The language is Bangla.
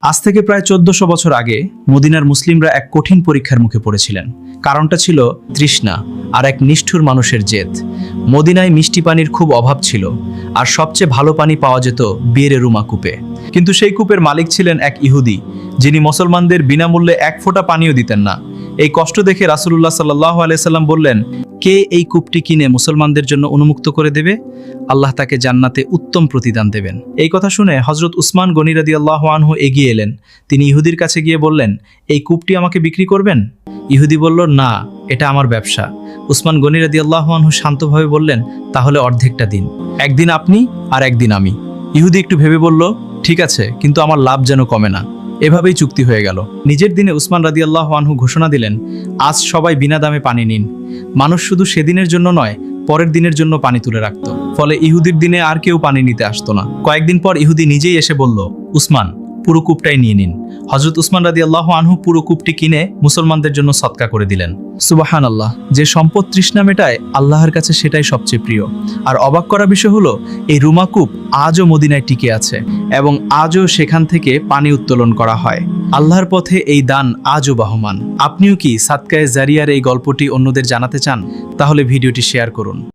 আজ থেকে প্রায় 1400 বছর আগে মদিনার মুসলিমরা এক কঠিন পরীক্ষার মুখে পড়েছিলেন। কারণটা ছিল তৃষ্ণা আর এক নিষ্ঠুর মানুষের জেদ। মদিনায় মিষ্টি পানির খুব অভাব ছিল, আর সবচেয়ে ভালো পানি পাওয়া যেত বিয়ের রুমা কূপে। কিন্তু সেই কূপের মালিক ছিলেন এক ইহুদি, যিনি মুসলমানদের বিনামূল্যে এক ফোঁটা পানিও দিতেন না। এই কষ্ট দেখে রাসূলুল্লাহ সাল্লাল্লাহু আলাইহি সাল্লাম বললেন, কে এই কূপটি কিনে মুসলমানদের জন্য উন্মুক্ত করে দেবে, আল্লাহ তাকে জান্নাতে উত্তম প্রতিদান দেবেন। এই কথা শুনে হযরত উসমান গনি রাদিয়াল্লাহু আনহু এগিয়ে এলেন। তিনি ইহুদির কাছে গিয়ে বললেন, এই কূপটি আমাকে বিক্রি করবেন? ইহুদি বলল, না, এটা আমার ব্যবসা। উসমান গনি রাদিয়াল্লাহু আনহু শান্তভাবে বললেন, তাহলে অর্ধেকটা দিন, একদিন আপনি আর একদিন আমি। ইহুদি একটু ভেবে বলল, ঠিক আছে, কিন্তু আমার লাভ যেন কমে না। এভাবেই চুক্তি হয়ে গেল। নিজের দিনে উসমান রাদিয়াল্লাহু আনহু ঘোষণা দিলেন, আজ সবাই বিনা দামে পানি নিন। মানুষ শুধু সেদিনের জন্য নয়, পরের দিনের জন্য পানি তুলে রাখত। ফলে ইহুদির দিনে আর কেউ পানি নিতে আসতো না। কয়েকদিন পর ইহুদি নিজেই এসে বলল, উসমান, পুরো কূপটাই নিয়ে নিন। হযরত উসমান রাদিয়াল্লাহু আনহু পুরো কূপটি কিনে মুসলমানদের জন্য সদকা করে দিলেন। সুবহানাল্লাহ, যে সম্পদ তৃষ্ণা মেটায়, আল্লাহর কাছে সেটাই সবচেয়ে প্রিয়। আর অবাক করা বিষয় হলো, এই রুমা কূপ আজও মদিনায় টিকে আছে এবং আজও সেখান থেকে পানি উত্তোলন করা হয়। আল্লাহর পথে এই দান আজও বহমান। আপনিও কি সাদকায়ে জারিয়ার এই গল্পটি অন্যদের জানাতে চান? তাহলে ভিডিওটি শেয়ার করুন।